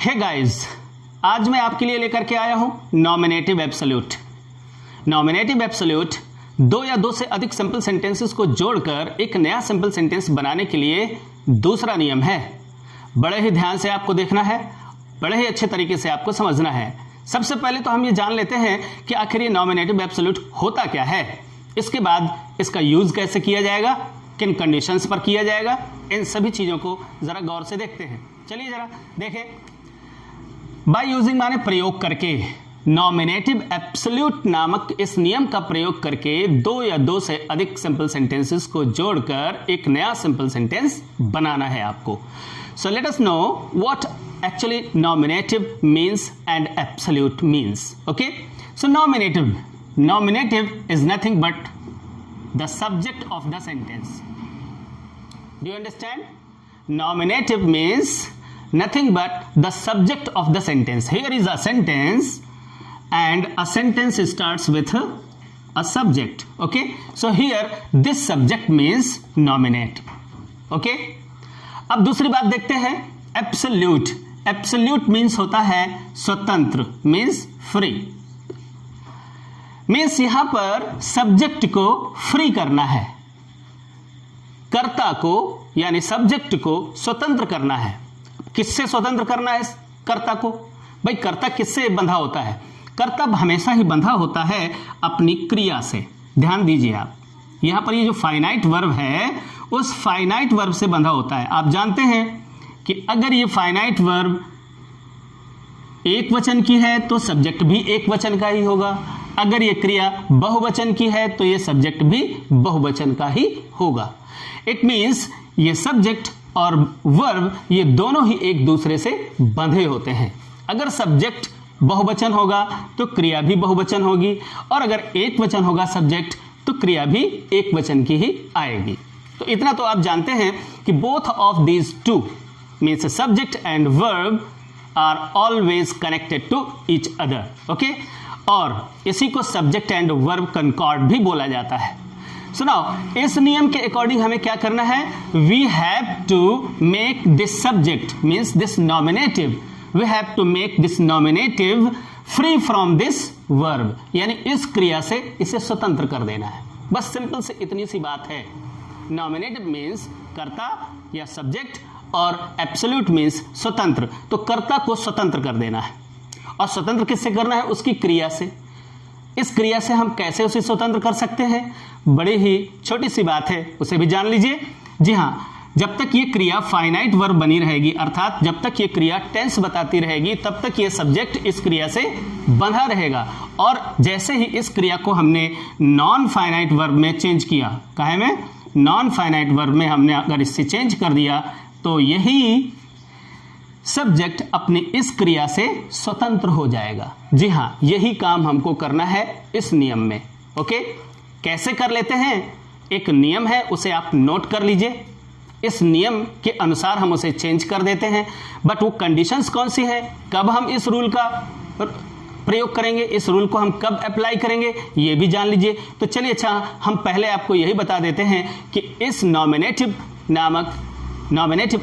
Hey guys, आज मैं आपके लिए लेकर के आया हूं नॉमिनेटिव एब्सोल्यूट। नॉमिनेटिव एब्सोल्यूट दो या दो से अधिक सिंपल सेंटेंसेस को जोड़कर एक नया सिंपल सेंटेंस बनाने के लिए दूसरा नियम है। बड़े ही ध्यान से आपको देखना है, बड़े ही अच्छे तरीके से आपको समझना है। सबसे पहले तो हम ये जान लेते हैं कि आखिर ये नॉमिनेटिव एब्सोल्यूट होता क्या है। इसके बाद इसका यूज कैसे किया जाएगा, किन कंडीशंस पर किया जाएगा, इन सभी चीजों को जरा गौर से देखते हैं। चलिए जरा देखें। बाय यूजिंग माने प्रयोग करके, नॉमिनेटिव एब्सोल्यूट नामक इस नियम का प्रयोग करके दो या दो से अधिक सिंपल सेंटेंसेस को जोड़कर एक नया सिंपल सेंटेंस बनाना है आपको। So let us know what actually nominative means and absolute means. Okay, so nominative is nothing but the subject of the sentence. Do you understand? Nominative means nothing but the subject of the sentence. Here is a sentence and a sentence starts with a subject. Okay, so here this subject means nominate. Okay, अब दूसरी बात देखते हैं, absolute. Absolute means होता है स्वतंत्र, means free. Means यहां पर सब्जेक्ट को फ्री करना है, कर्ता को यानी सब्जेक्ट को स्वतंत्र करना है। किससे स्वतंत्र करना है कर्ता को? भाई कर्ता किससे बंधा होता है? कर्ता हमेशा ही बंधा होता है अपनी क्रिया से। ध्यान दीजिए आप, यहां पर ये जो फाइनाइट वर्ब है उस फाइनाइट वर्ब से बंधा होता है। आप जानते हैं कि अगर ये फाइनाइट वर्ब एक वचन की है तो सब्जेक्ट भी एक वचन का ही होगा। अगर ये क्रिया बहुवचन की है तो ये सब्जेक्ट भी बहुवचन का ही होगा। इट मीन्स ये सब्जेक्ट और वर्ब ये दोनों ही एक दूसरे से बंधे होते हैं। अगर सब्जेक्ट बहुवचन होगा तो क्रिया भी बहुवचन होगी, और अगर एक वचन होगा सब्जेक्ट तो क्रिया भी एक वचन की ही आएगी। तो इतना तो आप जानते हैं कि both of these two means subject and verb are always connected to each other. Okay, और इसी को subject and verb concord भी बोला जाता है। So now इस नियम के अकॉर्डिंग हमें क्या करना है? We have to make this subject means this nominative, we have to make this nominative free from this verb, यानी इस क्रिया से इसे स्वतंत्र कर देना है। बस सिंपल से इतनी सी बात है। Nominative means कर्ता या सब्जेक्ट, और एब्सोल्यूट मीन्स स्वतंत्र। तो कर्ता को स्वतंत्र कर देना है, और स्वतंत्र किससे करना है? उसकी क्रिया से। इस क्रिया से हम कैसे उसे स्वतंत्र कर सकते हैं? बड़ी ही छोटी सी बात है, उसे भी जान लीजिए। जी हाँ, जब तक ये क्रिया फाइनाइट वर्ब बनी रहेगी, अर्थात जब तक ये क्रिया टेंस बताती रहेगी, तब तक ये सब्जेक्ट इस क्रिया से बंधा रहेगा। और जैसे ही इस क्रिया को हमने नॉन फाइनाइट वर्ब में चेंज किया, काहे में? नॉन फाइनाइट वर्ब में हमने अगर इससे चेंज कर दिया तो यही सब्जेक्ट अपनी इस क्रिया से स्वतंत्र हो जाएगा। जी हाँ, यही काम हमको करना है इस नियम में। ओके, कैसे कर लेते हैं? एक नियम है, उसे आप नोट कर लीजिए। इस नियम के अनुसार हम उसे चेंज कर देते हैं, बट वो कंडीशंस कौन सी है, कब हम इस रूल का प्रयोग करेंगे, इस रूल को हम कब अप्लाई करेंगे, ये भी जान लीजिए। तो चलिए, अच्छा हम पहले आपको यही बता देते हैं कि इस नॉमिनेटिव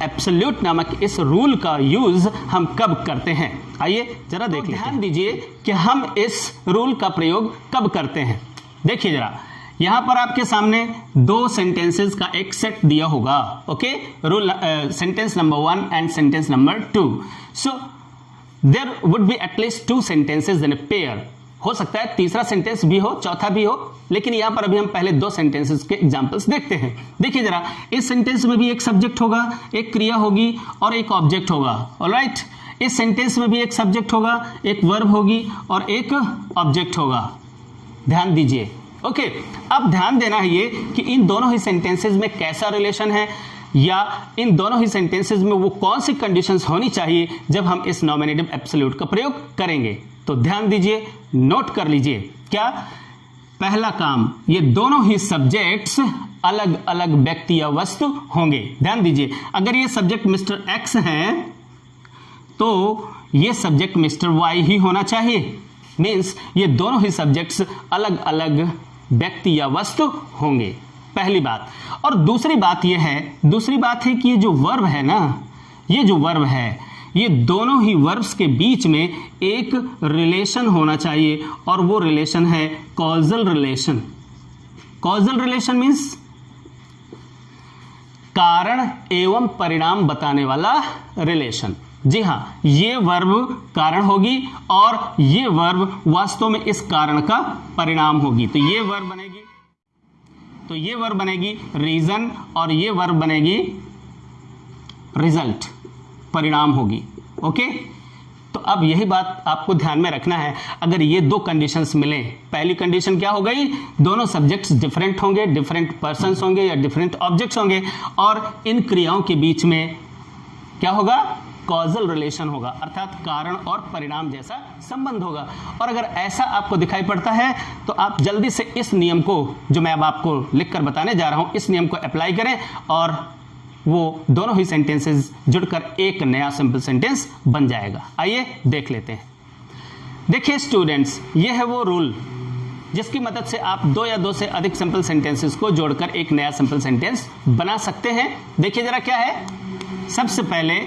एब्सोल्यूट नामक इस रूल का यूज हम कब करते हैं। आइए जरा देख लेते हैं। ध्यान दीजिए कि हम इस रूल का प्रयोग कब करते हैं। देखिए जरा, यहां पर आपके सामने दो सेंटेंसेस का एक सेट दिया होगा। Okay, rule sentence number 1 and sentence number 2। So there would be at least 2 sentences in a pair. हो सकता है तीसरा सेंटेंस भी हो, चौथा भी हो, लेकिन यहां पर अभी हम पहले 2 सेंटेंसेस के एग्जांपल्स देखते हैं। देखिए जरा, इस सेंटेंस में भी एक सब्जेक्ट होगा, एक क्रिया होगी और एक ऑब्जेक्ट होगा। ऑलराइट, इस सेंटेंस में भी एक सब्जेक्ट होगा, एक वर्ब होगी और एक ऑब्जेक्ट होगा। ध्यान दीजिए। ओके, अब ध्यान देना है ये कि इन दोनों ही सेंटेंसेस में कैसा रिलेशन है, या इन दोनों ही सेंटेंसेस में वो कौन सी कंडीशंस होनी चाहिए जब हम इस नॉमिनेटिव एब्सोल्यूट का प्रयोग करेंगे। तो ध्यान दीजिए, नोट कर लीजिए। क्या? पहला काम, ये दोनों ही सब्जेक्ट्स अलग अलग व्यक्ति या वस्तु होंगे। ध्यान दीजिए, अगर ये सब्जेक्ट मिस्टर एक्स है तो ये सब्जेक्ट मिस्टर वाई ही होना चाहिए। मीन्स ये दोनों ही सब्जेक्ट्स अलग अलग व्यक्ति या वस्तु होंगे, पहली बात। और दूसरी बात है कि ये जो वर्ब है ना, ये जो वर्ब है ये दोनों ही वर्ब्स के बीच में एक रिलेशन होना चाहिए और वो रिलेशन है causal relation. Causal relation means कारण एवं परिणाम बताने वाला रिलेशन। जी हां, ये वर्ब कारण होगी और ये वर्ब वास्तव में इस कारण का परिणाम होगी। तो ये वर्ब बनेगी रीजन और ये वर्ब बनेगी रिजल्ट, परिणाम होगी। ओके, तो अब यही बात आपको ध्यान में रखना है। अगर ये दो कंडीशंस मिले, पहली कंडीशन क्या हो गई, दोनों सब्जेक्ट्स डिफरेंट होंगे, डिफरेंट पर्सन्स होंगे या डिफरेंट ऑब्जेक्ट्स होंगे और इन क्रियाओं के बीच में क्या होगा, कॉजल रिलेशन होगा, अर्थात कारण और परिणाम जैसा संबंध होगा। और अगर ऐसा आपको दिखाई पड़ता है तो आप जल्दी से इस नियम को, जो मैं अब आपको लिखकर बताने जा रहा हूं, इस नियम को अप्लाई करें और वो दोनों ही सेंटेंसेस जुड़कर एक नया सिंपल सेंटेंस बन जाएगा। आइए देख लेते हैं। देखिए स्टूडेंट्स, ये है वो रूल जिसकी मदद से आप दो या दो से अधिक सिंपल सेंटेंसेस को जोड़कर एक नया सिंपल सेंटेंस बना सकते हैं। देखिए जरा क्या है। सबसे पहले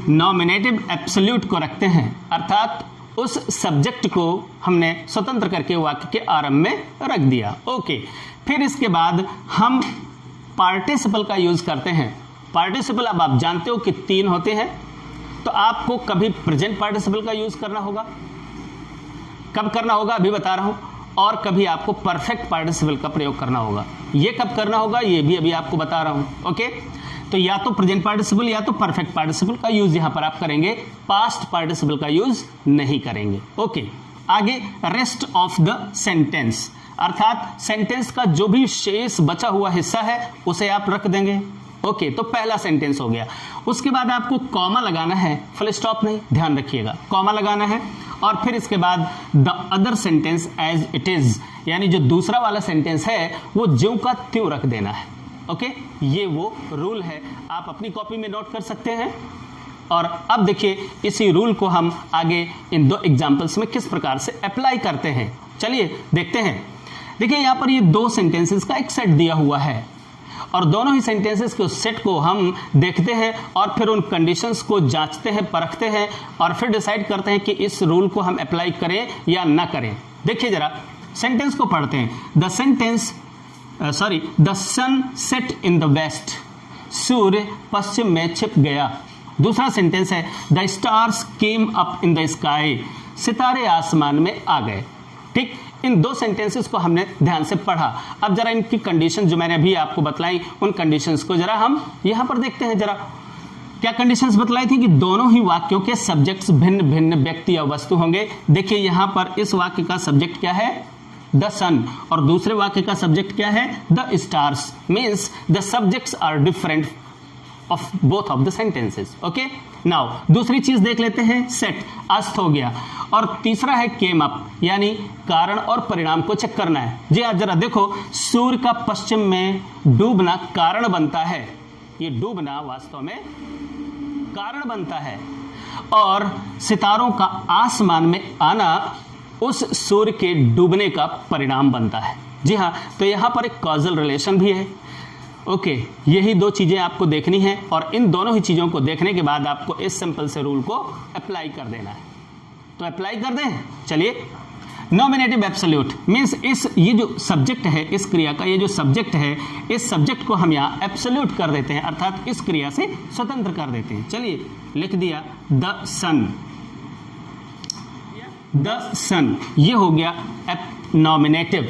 नॉमिनेटिव एब्सोल्यूट को रखते हैं, अर्थात उस सब्जेक्ट को हमने स्वतंत्र करके वाक्य के आरंभ में रख दिया। ओके, फिर इसके बाद हम पार्टिसिपल का यूज करते हैं। पार्टिसिपल अब आप जानते हो कि 3 होते हैं, तो आपको कभी प्रेजेंट पार्टिसिपल का यूज करना होगा, कब करना होगा अभी बता रहा हूं, और कभी आपको परफेक्ट पार्टिसिपल का प्रयोग करना होगा। ये कब करना होगा ये भी अभी आपको बता रहा हूं। ओके, तो या तो प्रेजेंट पार्टिसिपल या तो परफेक्ट पार्टिसिपल का यूज यहां पर आप करेंगे, पास्ट पार्टिसिपल का यूज नहीं करेंगे। ओके, आगे रेस्ट ऑफ द सेंटेंस, अर्थात सेंटेंस का जो भी शेष बचा हुआ हिस्सा है उसे आप रख देंगे। ओके, तो पहला सेंटेंस हो गया। उसके बाद आपको कॉमा लगाना है, फुल स्टॉप नहीं, ध्यान रखिएगा, कॉमा लगाना है। और फिर इसके बाद the other sentence as it is, यानी जो दूसरा वाला सेंटेंस है वो ज्यों का त्यों रख देना है। ओके, ये वो रूल है, आप अपनी कॉपी में नोट कर सकते हैं। और अब देखिए इसी रूल को हम आगे इन 2 एग्जाम्पल्स में किस प्रकार से अप्लाई करते हैं, चलिए देखते हैं। देखिए यहाँ पर ये 2 सेंटेंसेस का एक सेट दिया हुआ है और दोनों ही सेंटेंसेस के उस सेट को हम देखते हैं और फिर उन कंडीशंस को जांचते हैं, परखते हैं और फिर डिसाइड करते हैं कि इस रूल को हम अप्लाई करें या ना करें। देखिए जरा सेंटेंस को पढ़ते हैं। The sun set in the west, सूर्य पश्चिम में छिप गया। दूसरा सेंटेंस है the stars came up in the sky, सितारे आसमान में आ गए। ठीक, इन 2 सेंटेंसेस को हमने ध्यान से पढ़ा। अब जरा इनकी कंडीशन जो मैंने अभी आपको बतलाई, उन कंडीशंस को जरा हम यहां पर देखते हैं। जरा क्या कंडीशंस बतलाई थी कि दोनों ही वाक्यों के सब्जेक्ट्स भिन्न भिन्न व्यक्ति या वस्तु होंगे। देखिए यहां पर इस वाक्य का सब्जेक्ट क्या है, द सन, और दूसरे वाक्य का सब्जेक्ट क्या है, the stars. Means the subjects are different of both of the sentences. Okay, now दूसरी चीज देख लेते हैं, सेट, अस्त हो गया। और तीसरा है केम अप, यानी कारण और परिणाम को चेक करना है। जी आप जरा देखो, सूर्य का पश्चिम में डूबना कारण बनता है, ये डूबना वास्तव में कारण बनता है, और सितारों का आसमान में आना उस सूर्य के डूबने का परिणाम बनता है। जी हाँ, तो यहां पर एक कॉजल रिलेशन भी है। ओके, यही 2 चीजें आपको देखनी है और इन दोनों ही चीजों को देखने के बाद आपको इस सिंपल से रूल को अप्लाई कर देना है। तो अप्लाई कर दें, चलिए। नॉमिनेटिव एब्सोल्यूट मीन्स ये जो सब्जेक्ट है, इस क्रिया का ये जो सब्जेक्ट है, इस सब्जेक्ट को हम यहाँ एब्सोल्यूट कर देते हैं, अर्थात इस क्रिया से स्वतंत्र कर देते हैं। चलिए लिख दिया द सन, द सन, ये हो गया नॉमिनेटिव,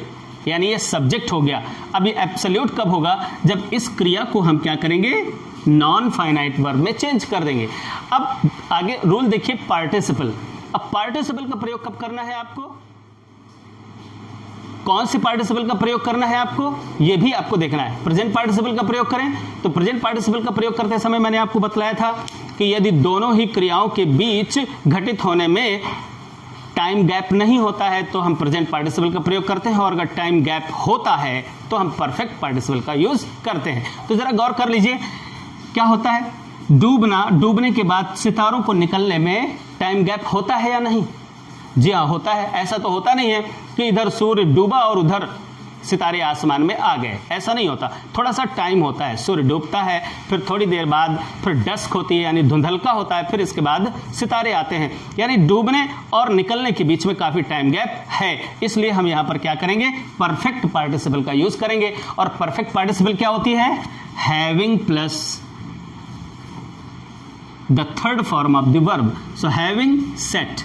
यानी ये सब्जेक्ट हो गया। अब ये एब्सोल्यूट कब होगा, जब इस क्रिया को हम क्या करेंगे, नॉन फाइनाइट वर्ब में चेंज कर देंगे। अब आगे रूल देखिए पार्टिसिपल। अब पार्टिसिपल का प्रयोग कब करना है आपको, कौन से पार्टिसिपल का प्रयोग करना है आपको, यह भी आपको देखना है। प्रेजेंट पार्टिसिपल का प्रयोग करें तो प्रेजेंट पार्टिसिपल का प्रयोग करते समय मैंने आपको बतलाया था कि यदि दोनों ही क्रियाओं के बीच घटित होने में टाइम गैप नहीं होता है तो हम प्रेजेंट पार्टिसिपल का प्रयोग करते हैं, और अगर टाइम गैप होता है तो हम परफेक्ट पार्टिसिपल का यूज करते हैं। तो जरा गौर कर लीजिए क्या होता है, डूबना, डूबने के बाद सितारों को निकलने में टाइम गैप होता है या नहीं? जी हाँ, होता है। ऐसा तो होता नहीं है कि इधर सूर्य डूबा और उधर सितारे आसमान में आ गए, ऐसा नहीं होता, थोड़ा सा टाइम होता है। सूर्य डूबता है, फिर थोड़ी देर बाद फिर डस्क होती है यानी धुंधलका होता है, फिर इसके बाद सितारे आते हैं, यानी डूबने और निकलने के बीच में काफी टाइम गैप है। इसलिए हम यहां पर क्या करेंगे, परफेक्ट पार्टिसिपल का यूज करेंगे। और परफेक्ट पार्टिसिपल क्या होती है, having plus the third form of the verb. So having set.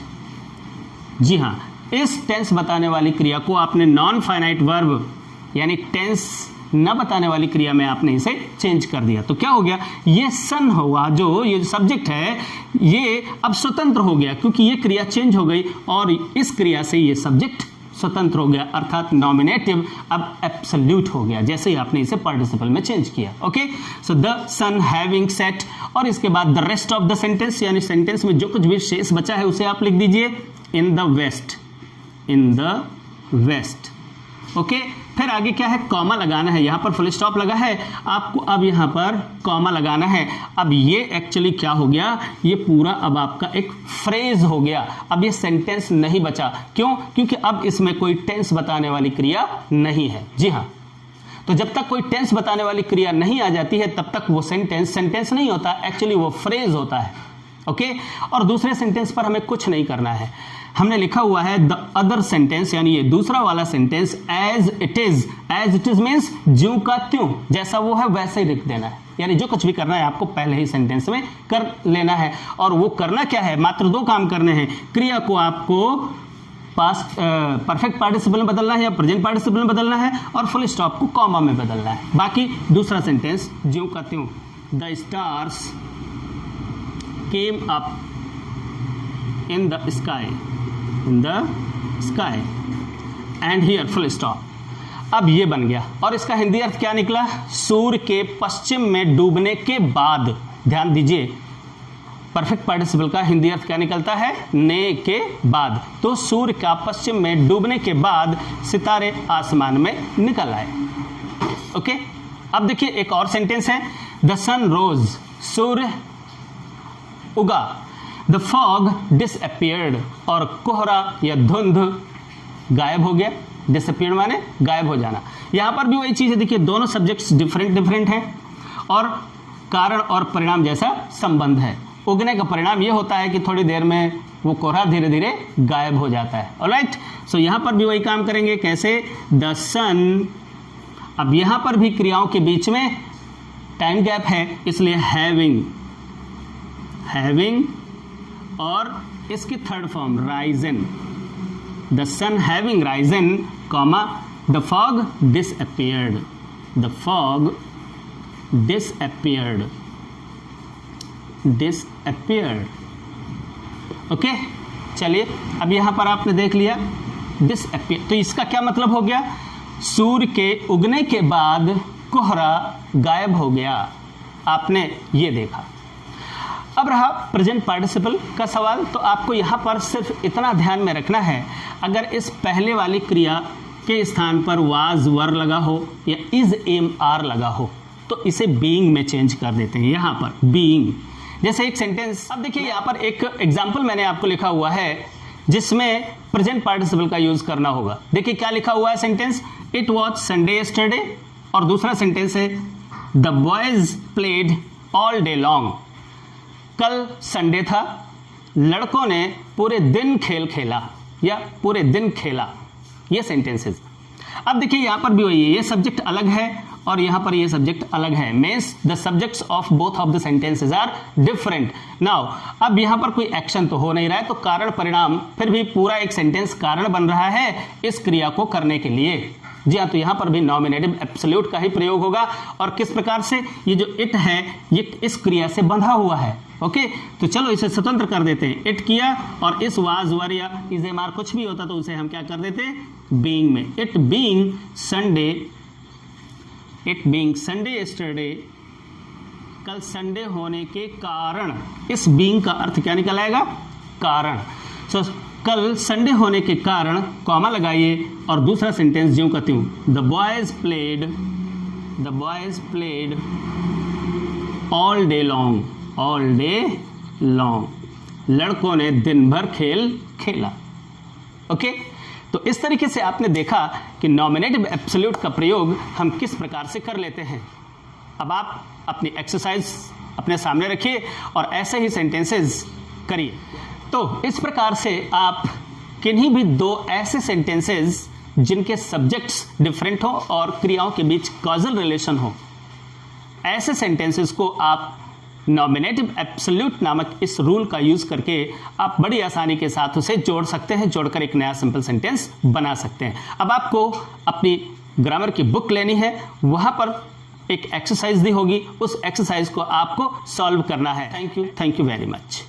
जी हां, इस टेंस बताने वाली क्रिया को आपने नॉन फाइनाइट वर्ब यानी टेंस न बताने वाली क्रिया में आपने इसे चेंज कर दिया। तो क्या हो गया, ये सन हुआ, जो ये सब्जेक्ट है ये अब स्वतंत्र हो गया, क्योंकि ये क्रिया चेंज हो गई और इस क्रिया से ये सब्जेक्ट स्वतंत्र हो गया, अर्थात नॉमिनेटिव अब एब्सोल्यूट हो गया, जैसे ही आपने इसे पार्टिसिपल में चेंज किया। Okay, so the sun having set, और इसके बाद the rest of the sentence, यानी सेंटेंस में जो कुछ भी शेष बचा है उसे आप लिख दीजिए in the west, in the west. Okay, फिर आगे क्या है, कॉमा लगाना है, यहां पर फुल स्टॉप लगा है आपको, अब यहां पर कॉमा लगाना है। अब ये एक्चुअली क्या हो गया, ये पूरा अब आपका एक फ्रेज हो गया, अब ये सेंटेंस नहीं बचा। क्यों, क्योंकि अब इसमें कोई टेंस बताने वाली क्रिया नहीं है। जी हां, तो जब तक कोई टेंस बताने वाली क्रिया नहीं आ जाती है तब तक वो सेंटेंस नहीं होता, एक्चुअली वो फ्रेज होता है। ओके, और दूसरे सेंटेंस पर हमें कुछ नहीं करना है, हमने लिखा हुआ है द अदर सेंटेंस, यानी ये दूसरा वाला sentence as it is means ज्यों का त्यों, जैसा वो है वैसे ही लिख देना है, यानी जो कुछ भी करना है आपको पहले ही सेंटेंस में कर लेना है। और वो करना क्या है, मात्र दो काम करने हैं, क्रिया को आपको पास्ट परफेक्ट पार्टिसिपल में बदलना है या प्रेजेंट पार्टिसिपल में बदलना है, और फुल स्टॉप को कॉमा में बदलना है। बाकी दूसरा सेंटेंस ज्यों का त्यों, the stars came up in the sky, in the sky and here full stop। अब ये बन गया, और इसका हिंदी अर्थ क्या निकला, सूर्य के पश्चिम में डूबने के बाद। ध्यान दीजिए, परफेक्ट पार्टिसिपल का हिंदी अर्थ क्या निकलता है, ने के बाद। तो सूर्य का पश्चिम में डूबने के बाद सितारे आसमान में निकल आए। ओके, अब देखिए एक और सेंटेंस है, द सन रोज, सूर्य उगा, द फॉग डिसअपियर्ड, और कोहरा या धुंध गायब हो गया। डिसअपियर्ड माने गायब हो जाना। यहां पर भी वही चीज है, देखिए दोनों सब्जेक्ट्स डिफरेंट हैं और कारण और परिणाम जैसा संबंध है। उगने का परिणाम यह होता है कि थोड़ी देर में वो कोहरा धीरे धीरे गायब हो जाता है। ऑलराइट, सो यहां पर भी वही काम करेंगे, कैसे, द सन। अब यहां पर भी क्रियाओं के बीच में टाइम गैप है, इसलिए हैविंग और इसकी third form risen, the sun having risen, comma, the fog disappeared, the fog disappeared. Okay, चलिए अब यहां पर आपने देख लिया डिसअपियर, तो इसका क्या मतलब हो गया, सूर्य के उगने के बाद कोहरा गायब हो गया, आपने ये देखा। अब रहा प्रेजेंट पार्टिसिपल का सवाल, तो आपको यहाँ पर सिर्फ इतना ध्यान में रखना है, अगर इस पहले वाली क्रिया के स्थान पर वाज वर लगा हो या इज एम आर लगा हो तो इसे बीइंग में चेंज कर देते हैं। यहाँ पर बीइंग, जैसे एक सेंटेंस, अब देखिए यहाँ पर एक एग्जाम्पल मैंने आपको लिखा हुआ है जिसमें प्रेजेंट पार्टिसिपल का यूज करना होगा। देखिए क्या लिखा हुआ है sentence, it was Sunday yesterday, और दूसरा सेंटेंस है the boys played all day long, कल संडे था, लड़कों ने पूरे दिन खेल खेला या पूरे दिन खेला। ये सेंटेंसेस। अब देखिए यहां पर भी वही है, ये सब्जेक्ट अलग है और यहां पर ये सब्जेक्ट अलग है, means the subjects of both of the sentences are different. Now अब यहां पर कोई एक्शन तो हो नहीं रहा है, तो कारण परिणाम, फिर भी पूरा एक सेंटेंस कारण बन रहा है इस क्रिया को करने के लिए। जी हाँ, तो यहां पर भी नॉमिनेटिव एब्सोल्यूट का ही प्रयोग होगा, और किस प्रकार से, ये जो इट है ये इस क्रिया से बंधा हुआ है। ओके, तो चलो इसे स्वतंत्र कर देते हैं, इट किया, और इस वाज वर या इज एम आर कुछ भी होता तो उसे हम क्या कर देते, बीइंग में। इट बीइंग संडे यस्टरडे, कल संडे होने के कारण, इस बीइंग का अर्थ क्या निकल आएगा, कारण। सो कल संडे होने के कारण, कॉमा लगाइए, और दूसरा सेंटेंस ज्यों का त्यों, the boys played all day long, लड़कों ने दिन भर खेल खेला। ओके, तो इस तरीके से आपने देखा कि नॉमिनेटिव एब्सोल्यूट का प्रयोग हम किस प्रकार से कर लेते हैं। अब आप अपनी एक्सरसाइज अपने सामने रखिए और ऐसे ही सेंटेंसेस करिए। तो इस प्रकार से आप किन्हीं भी दो ऐसे सेंटेंसेस जिनके सब्जेक्ट्स डिफरेंट हो और क्रियाओं के बीच कॉजल रिलेशन हो, ऐसे सेंटेंसेस को आप नॉमिनेटिव एब्सोल्यूट नामक इस रूल का यूज करके आप बड़ी आसानी के साथ उसे जोड़ सकते हैं, जोड़कर एक नया सिंपल सेंटेंस बना सकते हैं। अब आपको अपनी ग्रामर की बुक लेनी है, वहां पर एक एक्सरसाइज दी होगी, उस एक्सरसाइज को आपको सॉल्व करना है। Thank you very much.